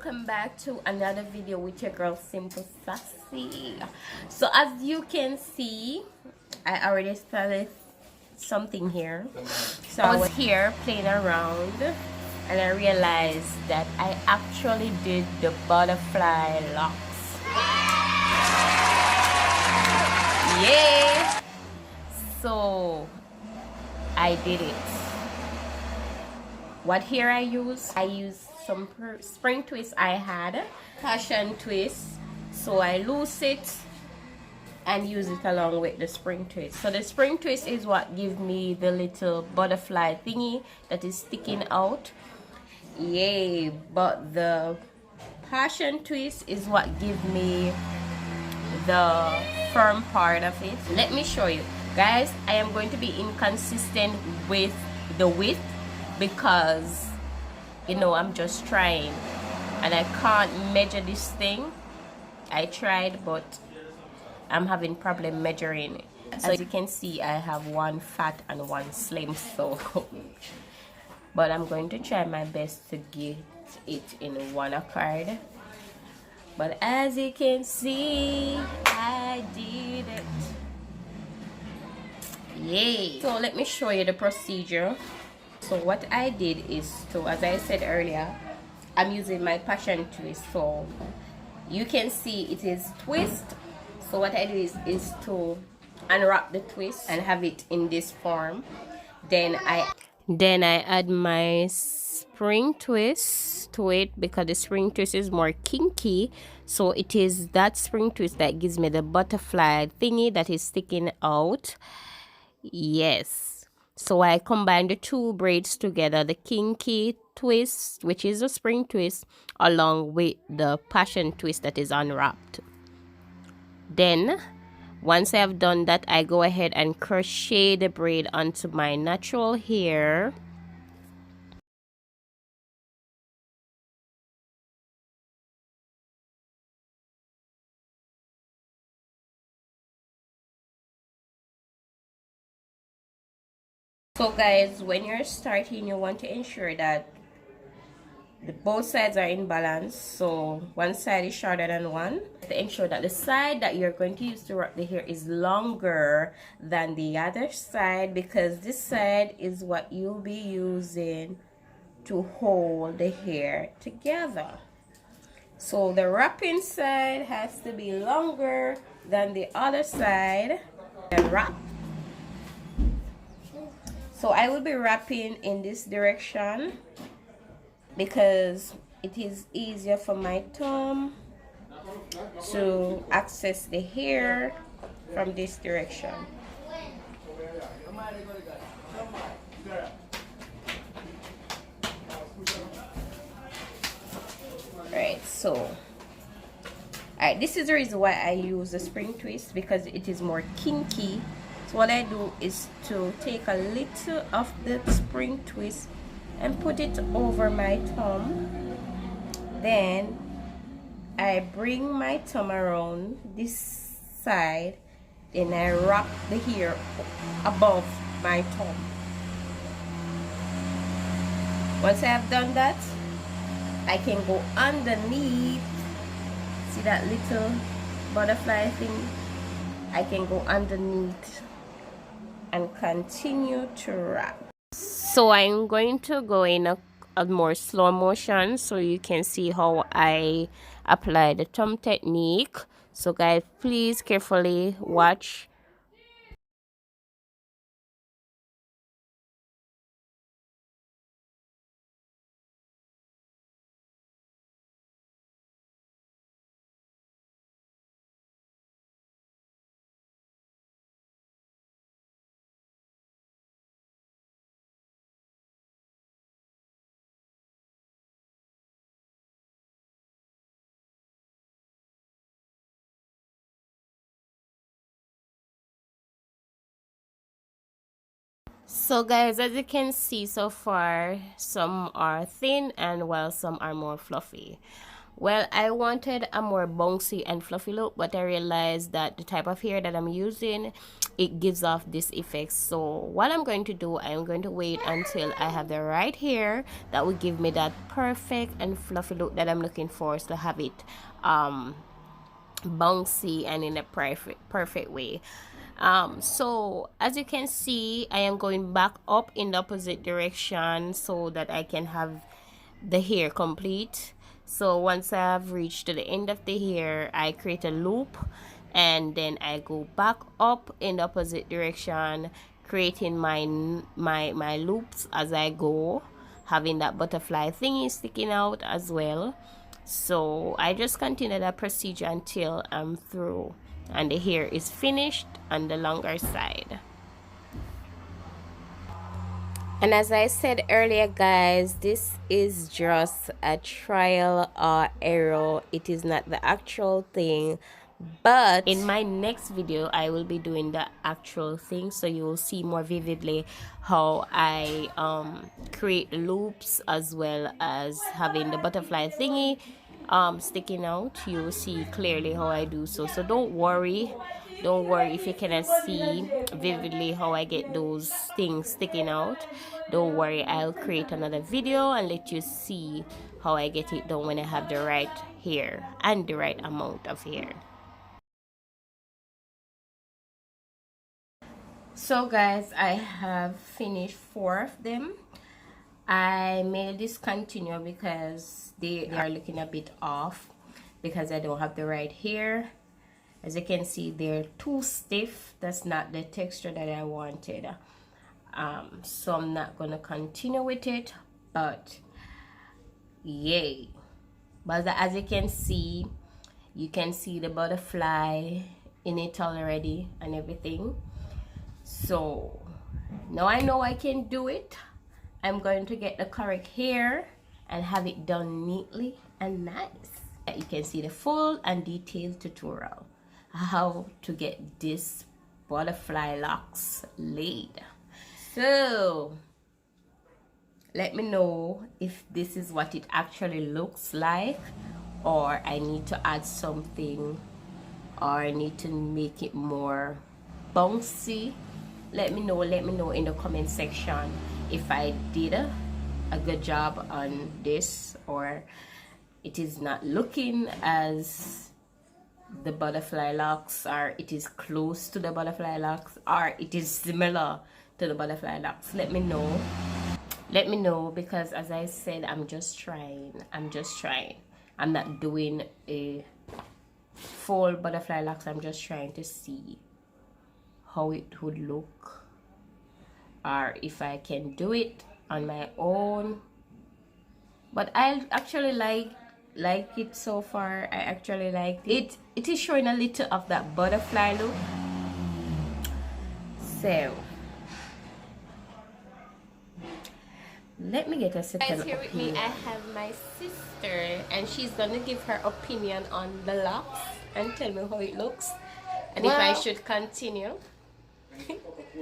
welcome back to another video with your girl Simple Sassy. So as you can see, I already started something here. So I was here playing around and I realized that I actually did the butterfly locks. Yeah, so I did it. What hair I use some spring twist I had, passion twist, so I loose it and use it along with the spring twist. So the spring twist is what gives me the little butterfly thingy that is sticking out. Yay, but the passion twist is what gives me the firm part of it. Let me show you guys. I am going to be inconsistent with the width because you know I'm just trying and I can't measure this thing. I tried but I'm having problem measuring it. As you can see, I have one fat and one slim, so but I'm going to try my best to get it in one accord. But as you can see, I did it. Yay. So let me show you the procedure. So what I did is to, as I said earlier, I'm using my passion twist. So you can see it is twist. So what I do is to unwrap the twist and have it in this form. Then I add my spring twist to it because the spring twist is more kinky. So it is that spring twist that gives me the butterfly thingy that is sticking out. Yes. So I combine the two braids together, the kinky twist, which is a spring twist, along with the passion twist that is unwrapped. Then once I have done that, I go ahead and crochet the braid onto my natural hair. So guys, when you're starting, you want to ensure that both sides are in balance. So one side is shorter than one. To ensure that the side that you're going to use to wrap the hair is longer than the other side, because this side is what you'll be using to hold the hair together. So the wrapping side has to be longer than the other side and wrap. So I will be wrapping in this direction because it is easier for my thumb to access the hair from this direction. Right, so this is the reason why I use the spring twist, because it is more kinky. So what I do is to take a little of the spring twist and put it over my thumb. Then I bring my thumb around this side and I wrap the hair above my thumb. Once I have done that, I can go underneath. See that little butterfly thing? I can go underneath and continue to wrap. So I'm going to go in a more slow motion so you can see how I apply the thumb technique. So guys, please carefully watch. So guys, as you can see so far, some are thin and while some are more fluffy. Well, I wanted a more bouncy and fluffy look, but I realized that the type of hair that I'm using, it gives off this effect. So what I'm going to do, I'm going to wait until I have the right hair that will give me that perfect and fluffy look that I'm looking for, so have it bouncy and in a perfect way. So as you can see, I am going back up in the opposite direction so that I can have the hair complete. So once I have reached to the end of the hair, I create a loop and then I go back up in the opposite direction, creating my loops as I go, having that butterfly thingy sticking out as well. So I just continue that procedure until I'm through and the hair is finished on the longer side. And as I said earlier, guys, this is just a trial or error. It is not the actual thing, but in my next video I will be doing the actual thing, so you will see more vividly how I create loops as well as having the butterfly thingy sticking out. You will see clearly how I do so don't worry if you cannot see vividly how I get those things sticking out. Don't worry, I'll create another video and let you see how I get it done when I have the right hair and the right amount of hair. So guys, I have finished 4 of them. I may discontinue because they are looking a bit off because I don't have the right hair. As you can see, they're too stiff. That's not the texture that I wanted. So I'm not gonna continue with it, but yay. But as you can see the butterfly in it already and everything. So now I know I can do it. I'm going to get the correct hair and have it done neatly and nice. You can see the full and detailed tutorial how to get this butterfly locks laid. So let me know if this is what it actually looks like, or I need to add something, or I need to make it more bouncy. Let me know in the comment section if I did a good job on this, or it is not looking as the butterfly locks, or it is close to the butterfly locks, or it is similar to the butterfly locks. Let me know, because as I said, I'm just trying. I'm not doing a full butterfly locks. I'm just trying to see how it would look, or if I can do it on my own. But I actually like it so far. I actually like it. It is showing a little of that butterfly look. So let me get a second. Guys, here with me I have my sister, and she's gonna give her opinion on the locks and tell me how it looks and if I should continue.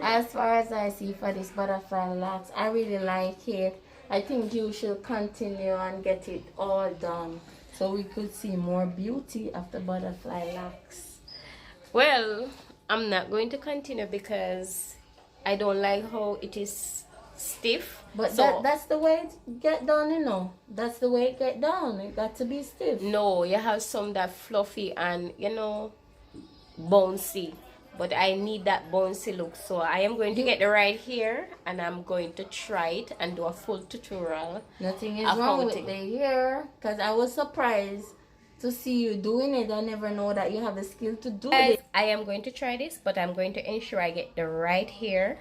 As far as I see for this butterfly locks, I really like it. I think you should continue and get it all done so we could see more beauty of the butterfly locks. Well, I'm not going to continue because I don't like how it is stiff. But so that's the way it get done, you know. That's the way it get done. It got to be stiff. No, you have some that fluffy and, you know, bouncy. But I need that bouncy look, so I am going to get the right hair and I'm going to try it and do a full tutorial. Nothing is wrong with the hair, because I was surprised to see you doing it. I never know that you have the skill to do it. I am going to try this, but I'm going to ensure I get the right hair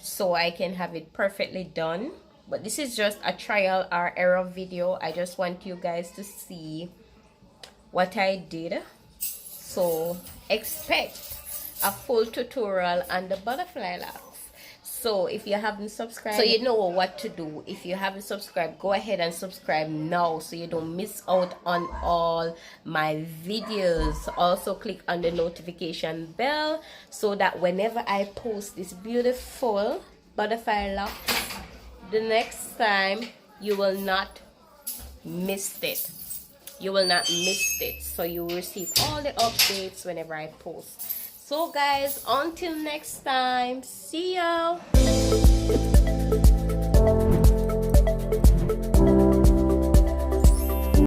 so I can have it perfectly done. But this is just a trial or error video. I just want you guys to see what I did. So expect a full tutorial on the butterfly locks. So if you haven't subscribed, so you know what to do. If you haven't subscribed, go ahead and subscribe now so you don't miss out on all my videos. Also click on the notification bell so that whenever I post this beautiful butterfly locks, the next time you will not miss it. you will not miss it. So you will receive all the updates whenever I post. So guys, until next time, see y'all.